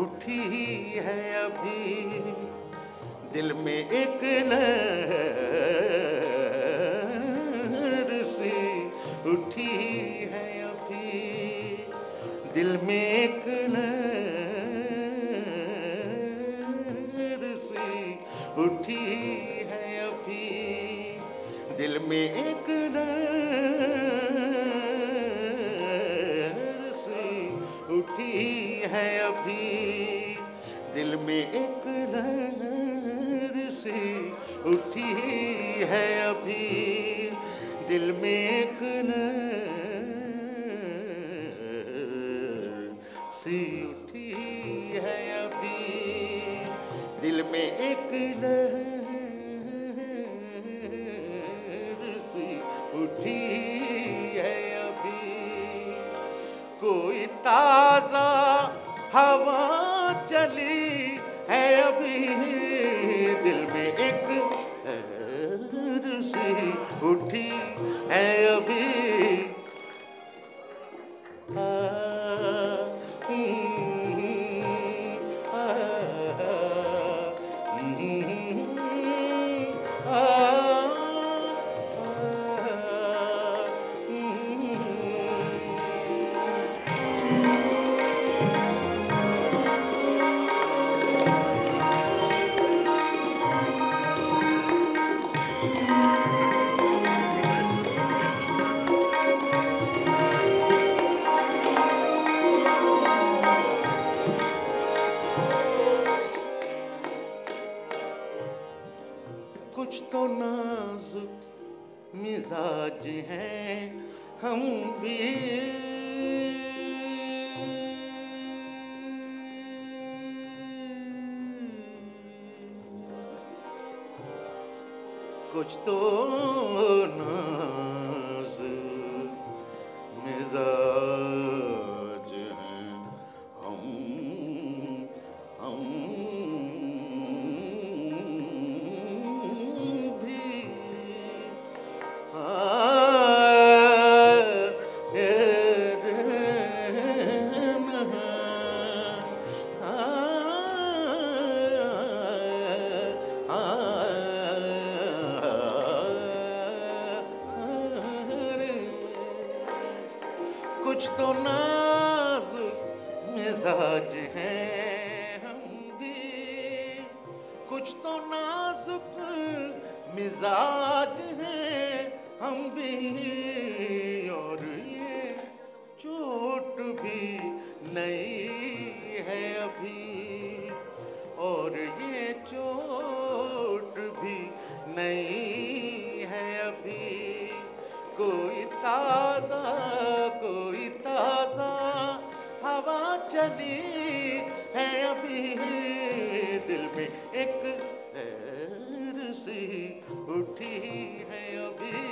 उठी है अभी, दिल में एक लहर सी उठी है अभी, दिल में एक लहर सी उठी है अभी, दिल में एक लहर सी उठी है अभी, दिल में एक लहर सी उठी है अभी, दिल में एक लहर सी उठी है अभी, दिल में एक लहर सी उठी है अभी, कोई ताजा हवा चली है अभी, दिल में एक लहर सी उठी है अभी, कुछ तो नाजुक मिजाज हैं हम भी, कुछ तो नाजुक मिजाज हैं हम भी, कुछ तो नाजुक मिजाज हैं हम भी, कुछ तो नाजुक मिजाज हैं हम भी, और ये चोट भी नई है अभी, और ये चोट भी नई है अभी, कोई ताजा हवा चली है अभी, दिल में एक लहर सी उठी है अभी,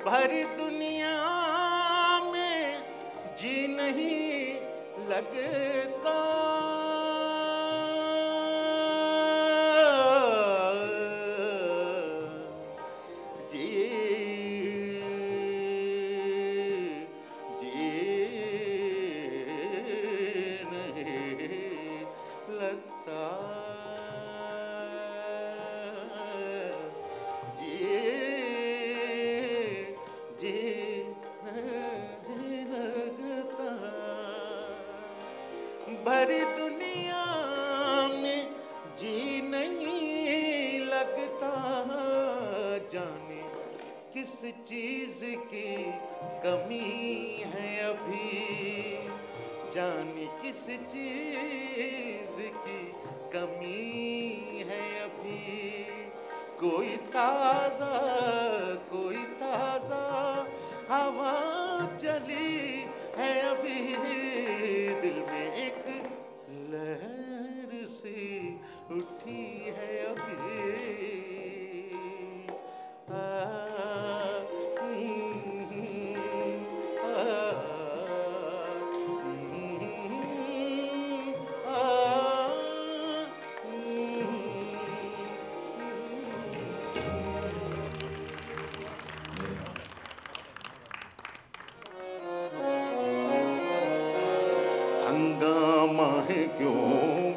भरी दुनिया में जी नहीं लगता, जी नहीं लगता, भरी दुनिया में जी नहीं लगता, जाने किस चीज की कमी है अभी, जाने किस चीज की कमी है अभी, कोई ताजा हवा चली है अभी, दिल में एक लहर सी उठी है अभी। हंगामा है क्यों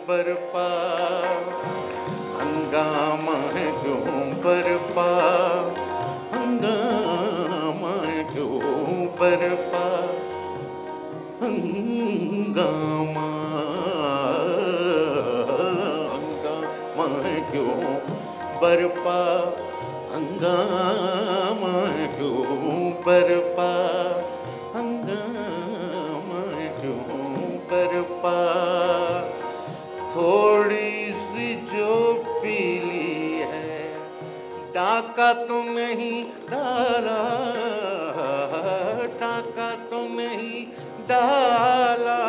बरपा, हंगामा है क्यों बरपा, हंगामा है क्यों बरपा, हंगामा हंगामा है क्यों बरपा, हंगामा है क्यों बरपा, हंगामा है क्यों बरपा। थोड़ी सी जो पीली है, डाका तो नहीं डाला, डाका तो नहीं डाला,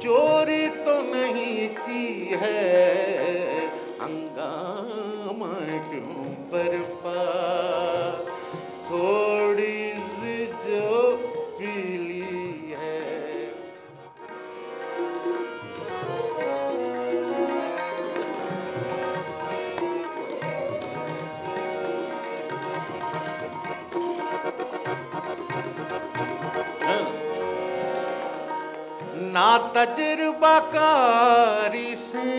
चोरी तो नहीं की है, हंगामा क्यों बरपा। थोड़ी सी जो पीली है, ना तजुर्बाकारी से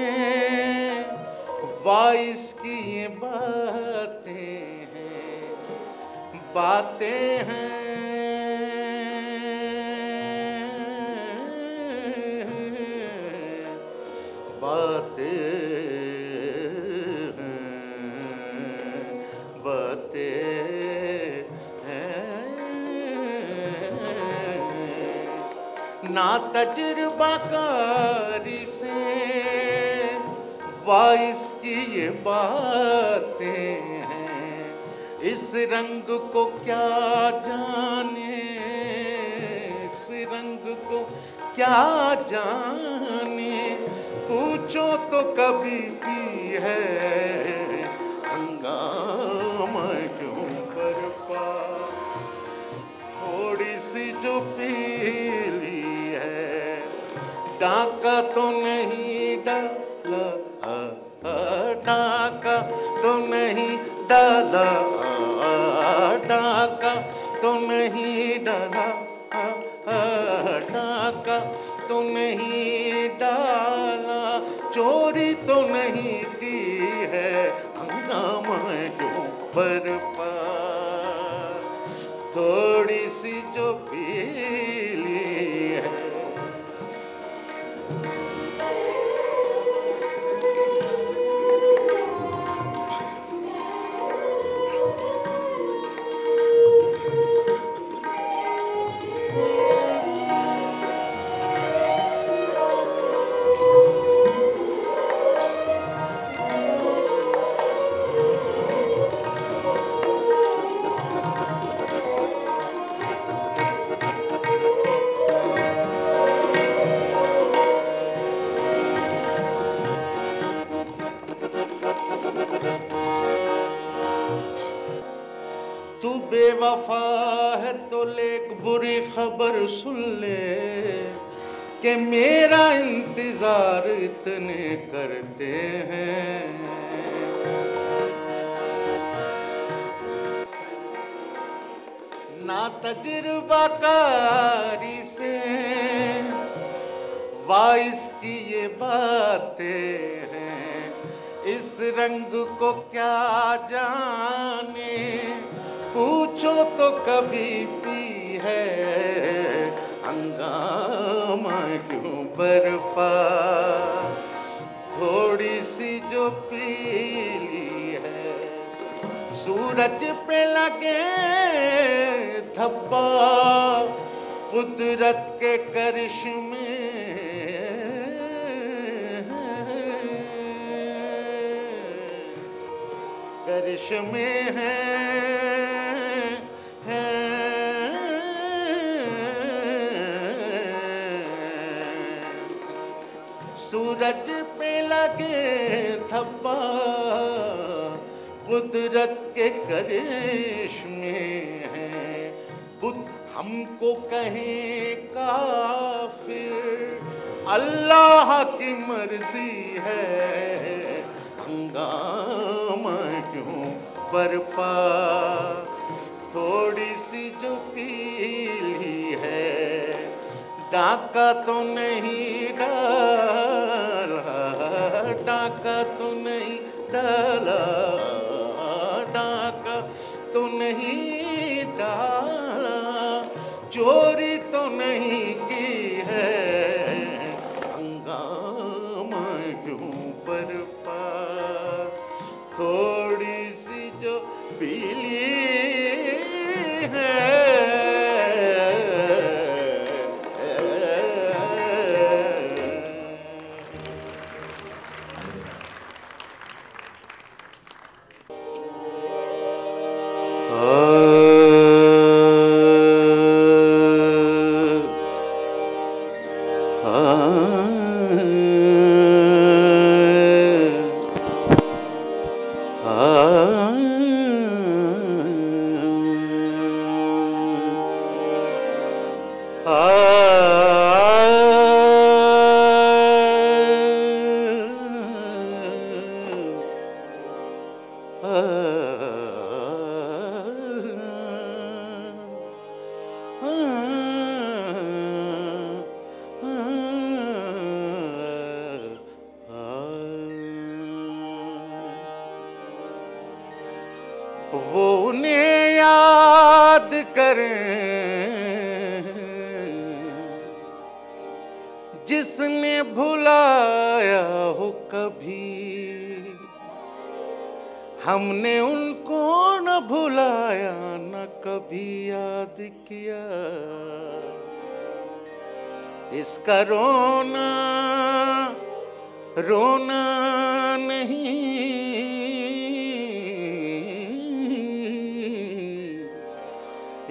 वाइस की ये बातें हैं, बातें हैं, बातें हैं, बातें हैं। ना तजुर्बाकारी से वाइस की ये बातें हैं, इस रंग को क्या जाने, इस रंग को क्या जाने, पूछो तो कभी भी है, हंगामा क्यों बरपा। थोड़ी सी जो पीली है, डाका तो नहीं डाला, डाका तो नहीं डाला, डाका तो नहीं डाला, डाका तो नहीं डाला, चोरी तो नहीं की है, हंगामा क्यों बरपा। थोड़ी सी जो पीली है, तू बेवफा है तो लेक बुरी खबर सुन ले, कि मेरा इंतजार इतने करते हैं। ना तजुर्बाकारी से वाइस की ये बातें हैं, इस रंग को क्या जाने, पूछो तो कभी भी है, हंगामा क्यों बरपा। थोड़ी सी जो पीली है, सूरज पे लगे धब्बा, कुदरत के करिश्मे, करिश्मे हैं। सूरज पे लगे थप्पा कुदरत के करिश्मे हैं। खुद हमको कहें काफिर, अल्लाह की मर्जी है। हंगामा क्यों बरपा, थोड़ी सी जो पीली है, डाका तो नहीं डाला, डाका तो नहीं डाला, डाका तो नहीं डाला, चोरी तो नहीं की है। हंगामा क्यों बरपा, थोड़ी सी जो पीली है। वो उन्हें याद करें जिसने भुलाया हो कभी, हमने उनको न भुलाया न कभी याद किया। इसका रोना रोना नहीं,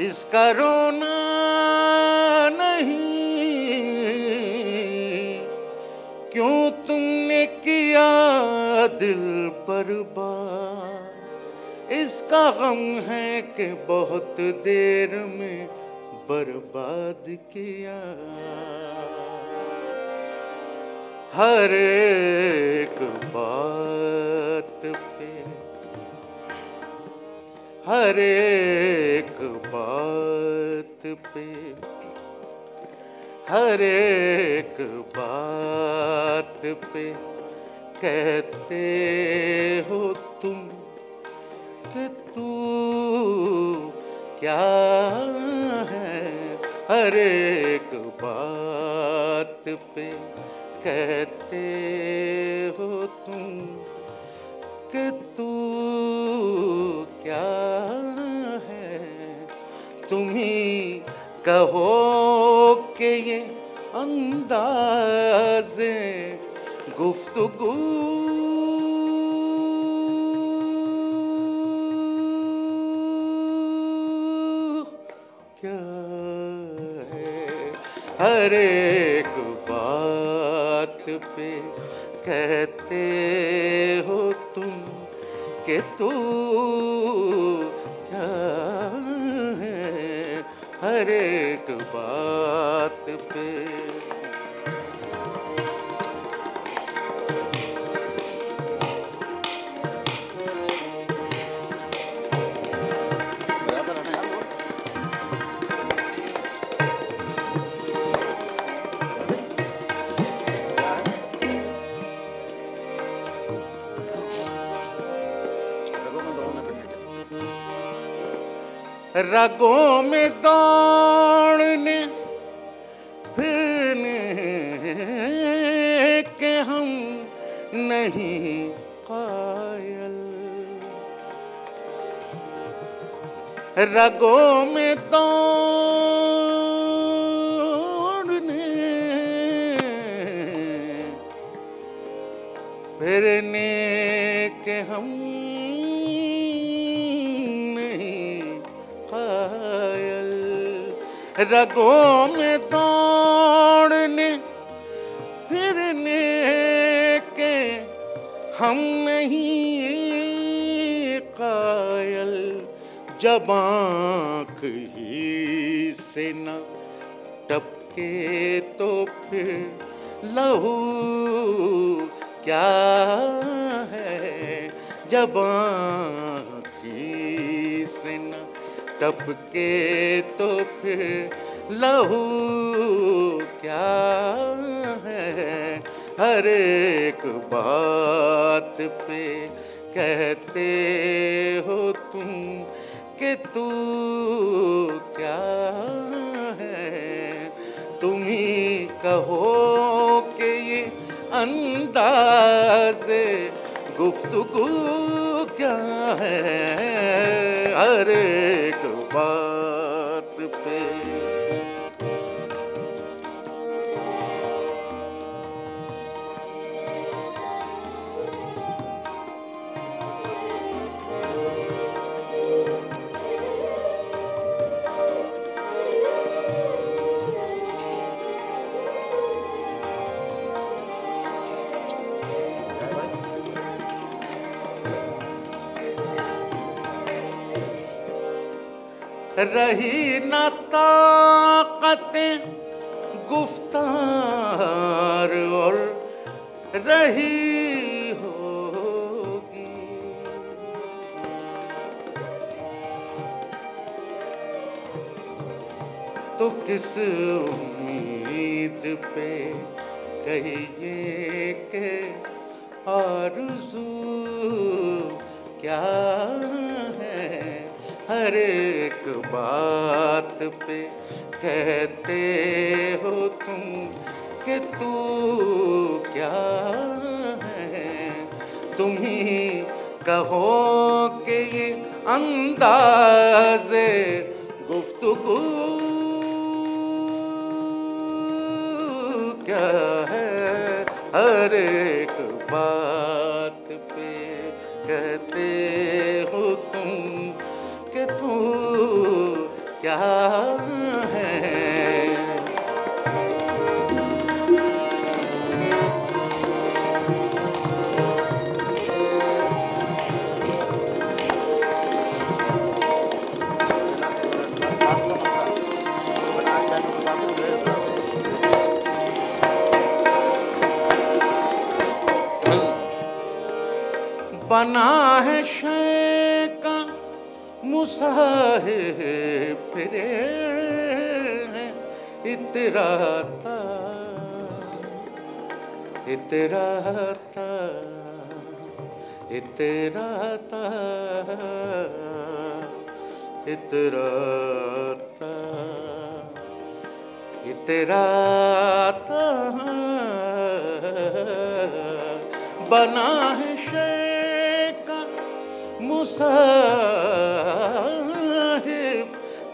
इसका रोना नहीं, क्यों तुमने किया दिल बर्बाद। इसका गम है कि बहुत देर में बर्बाद किया। हर एक बात पे, हर एक बात पे, हर एक बात पे कहते हो तुम कि तू क्या है। हर एक बात पे कहते हो तुम कि तू क्या है। तुम ही कहो कि ये अंदाज़े गुफ्तगू क्या है। हर एक बात पे कहते हो तुम कि तू क्या है। हर एक बात पे रगों में दौड़ने फिरने के हम नहीं कायल। रगों में दौड़ने फिरने के हम रगों में दौड़ने फिरने के हम नहीं कायल, जब आँख ही से न टपके तो फिर लहू क्या है, जब आँख ही से न टपके तो फिर लहू क्या है। हर एक बात पे कहते हो तुम कि तू क्या है, तुम ही कहो कि ये अंदाज़े गुफ्तगू क्या है। हर एक बात पे रही न ताक़त गुफ्तार और रही होगी तो किस उम्मीद पे कहिए के आरज़ू क्या है। हर एक बात पे कहते हो तुम कि तू क्या है, तुम ही कहो कि ये अंदाज़े गुफ्तगू क्या है। हर एक बात पे कहते हो तुम कि तू क्या है। बना है शय का मुसाहिब फिरे इतराता इतराता इतराता इतराता इतराता बना है शय का मुसाहिब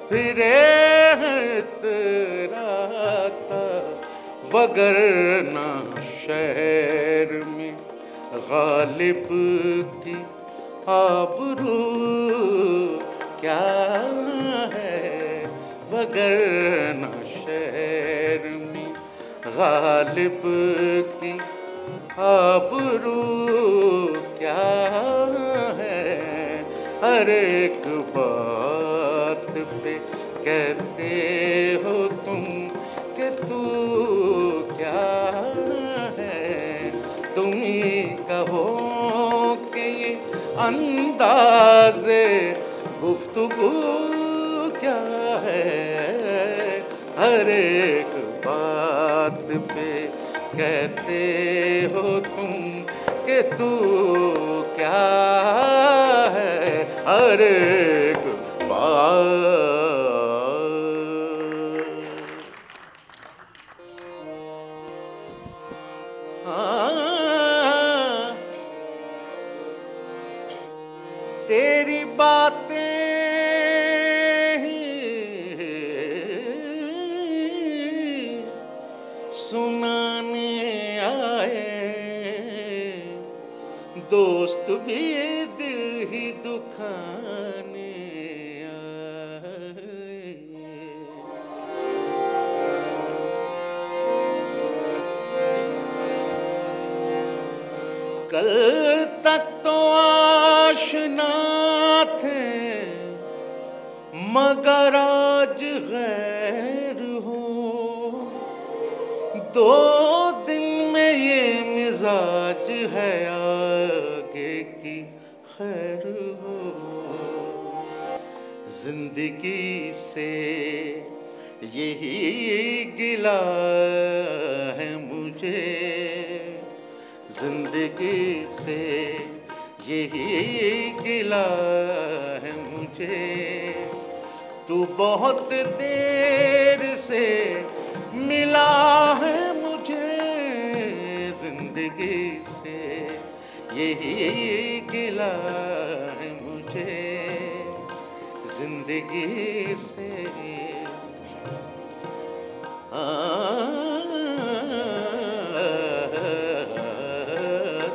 फिरे इतराता, वगरना शहर में गालिब की आबरू क्या है। वगरना शहर में गालिब की आबरू क्या है। हर एक बात पे कहते हो तुम कि तू क्या है, तुम ही कहो कि ये अंदाज़े गुफ्तगू क्या है। हर एक बात पे कहते हो तुम कि तू क्या है। हर एक बात तेरी बातें सुनाने आए, दोस्त भी दिल ही दुखाने आए। कल तक तो आशना थे मगर आज गैर हो, 2 दिन में ये मिजाज है आगे की खैर हो। जिंदगी से यही गिला है मुझे, जिंदगी से यही गिला है मुझे। तू बहुत देर से मिला है मुझे, जिंदगी से यही गिला है मुझे, जिंदगी से।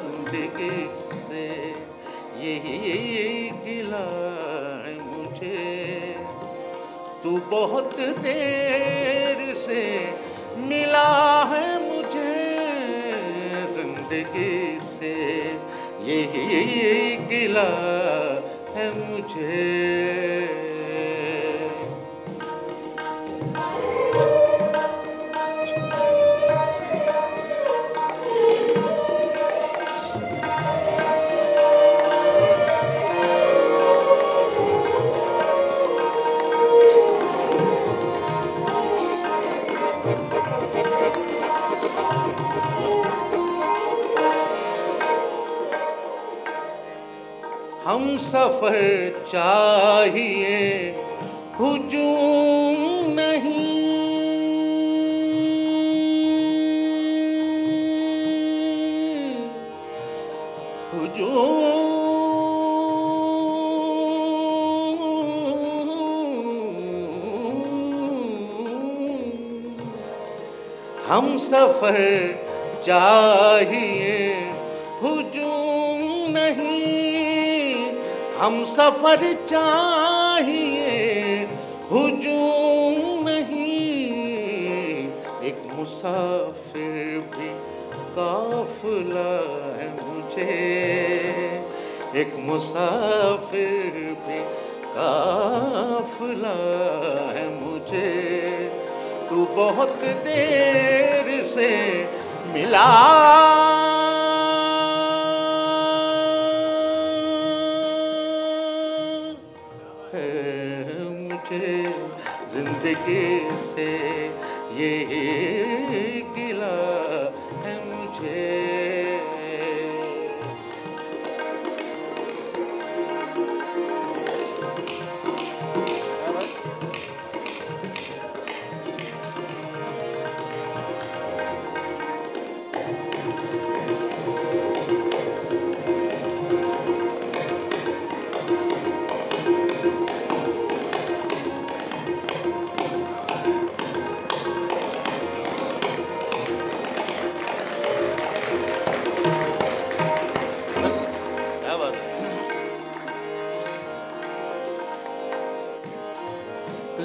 जिंदगी से यही गिला है मुझे, तू बहुत देर से मिला है मुझे, जिंदगी से यही गिला है मुझे। हम सफर चाहिए हुजूम नहीं, हुजूम हम सफर चाहिए हुजूम नहीं, हम सफर चाहिए हुजूम नहीं। एक मुसाफिर भी काफिला है मुझे, एक मुसाफिर भी काफिला है मुझे। तू बहुत देर से मिला जिंदगी से ये गिला है मुझे।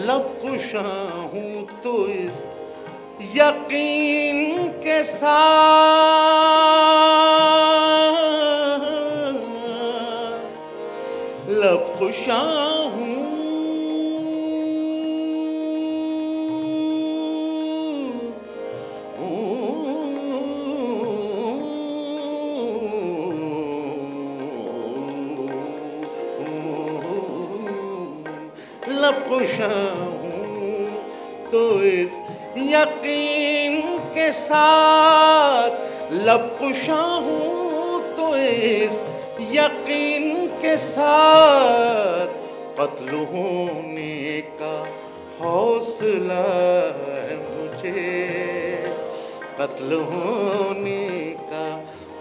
लब कुशा हूँ तो इस यकीन के साथ, लब कुशा हूँ लब कुशा हूँ तो इस यकीन के साथ, लब कुशा हूँ तो इस यकीन के साथ। कत्ल होने का हौसला है मुझे, कत्ल होने का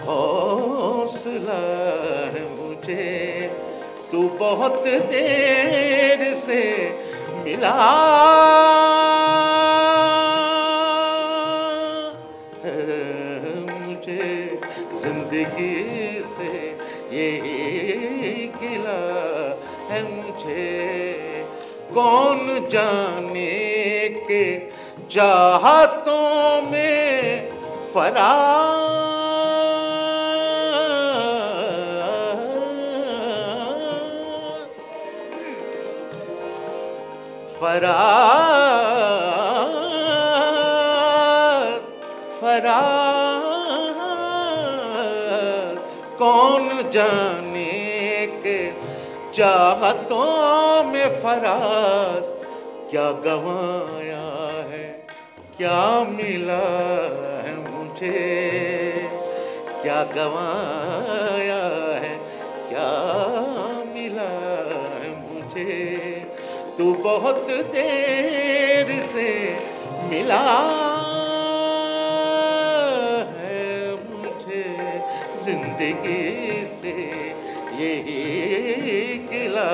हौसला है मुझे। तू बहुत देर से मिला है मुझे, जिंदगी से ये गिला है मुझे। कौन जाने के चाहतों में फरार फरार फरार, कौन जाने के चाहतों में फरार, क्या गंवाया है क्या मिला है मुझे, क्या गंवाया है क्या मिला है मुझे, तू बहुत देर से मिला है मुझे, जिंदगी से यही गिला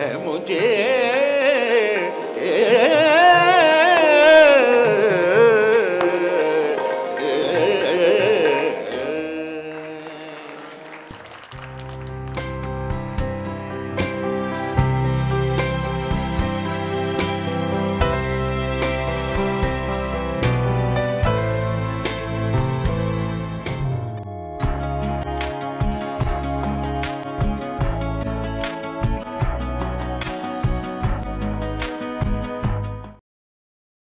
है मुझे।